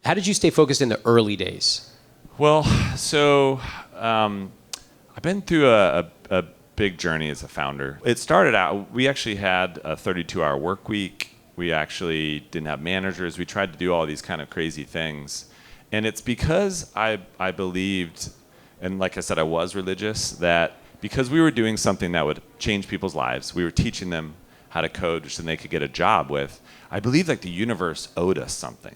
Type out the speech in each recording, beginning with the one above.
How did you stay focused in the early days? Well, so I've been through a big journey as a founder. It started out, we actually had a 32-hour work week. We actually didn't have managers. We tried to do all these kind of crazy things. And it's because I believed, and like I said, I was religious, that because we were doing something that would change people's lives, we were teaching them how to code which then they could get a job with, I believed like the universe owed us something.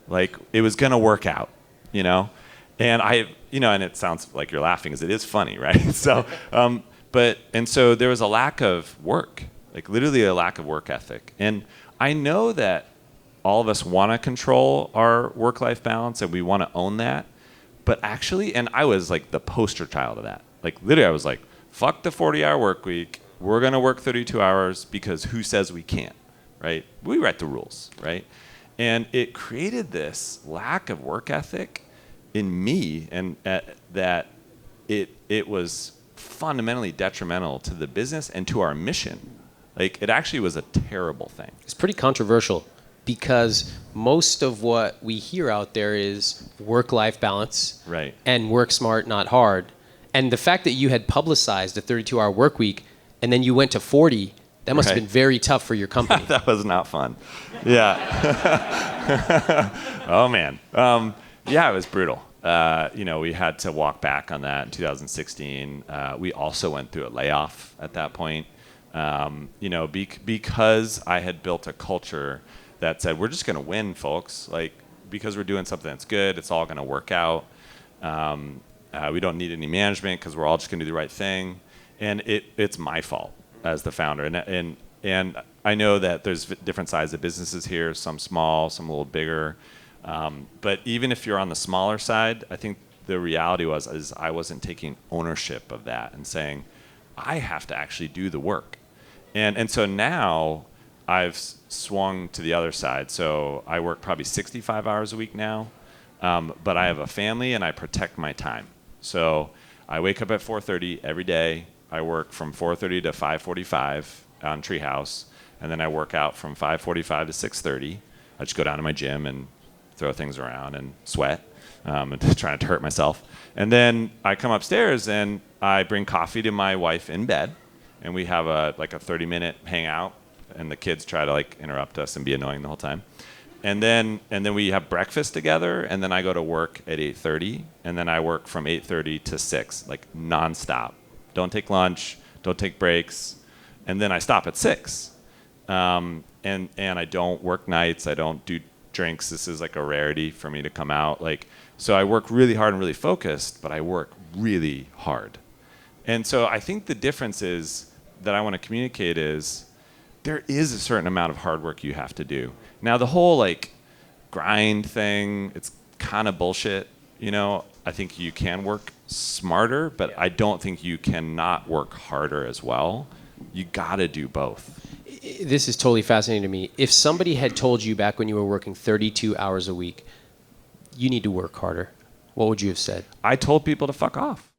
Like it was gonna work out, you know? And and it sounds like you're laughing because it is funny, right? So, so there was a lack of work, like literally a lack of work ethic. And I know that all of us want to control our work-life balance and we want to own that. But actually, and I was like the poster child of that. Like literally I was like, fuck the 40-hour work week. We're going to work 32 hours because who says we can't, right? We write the rules, right? And it created this lack of work ethic in me, and that it was fundamentally detrimental to the business and to our mission. Like it actually was a terrible thing. It's pretty controversial because most of what we hear out there is work-life balance, right, and work smart, not hard. And the fact that you had publicized a 32-hour work week and then you went to 40, that must have been very tough for your company. That was not fun. Yeah. Oh man. Yeah, it was brutal. We had to walk back on that in 2016. We also went through a layoff at that point. Because I had built a culture that said, we're just going to win, folks. Like, because we're doing something that's good, it's all going to work out. We don't need any management because we're all just going to do the right thing. And it's my fault as the founder. And I know that there's different sizes of businesses here, some small, some a little bigger. But even if you're on the smaller side, I think the reality is I wasn't taking ownership of that and saying, I have to actually do the work. And so now I've swung to the other side. So I work probably 65 hours a week now, but I have a family and I protect my time. So I wake up at 4:30 every day. I work from 4:30 to 5:45 on Treehouse, and then I work out from 5:45 to 6:30. I just go down to my gym and throw things around and sweat and trying to hurt myself. And then I come upstairs and I bring coffee to my wife in bed, and we have a 30-minute hangout, and the kids try to interrupt us and be annoying the whole time. And then we have breakfast together, and then I go to work at 8:30, and then I work from 8:30 to 6, nonstop. Don't take lunch, don't take breaks, and then I stop at 6. And I don't work nights, I don't do drinks. This is a rarity for me to come out. So I work really hard and really focused, but I work really hard. And so I think the difference is that I want to communicate is there is a certain amount of hard work you have to do. Now the whole grind thing, it's kind of bullshit. I think you can work smarter, but I don't think you cannot work harder as well. You got to do both. This is totally fascinating to me. If somebody had told you back when you were working 32 hours a week, you need to work harder, what would you have said? I told people to fuck off.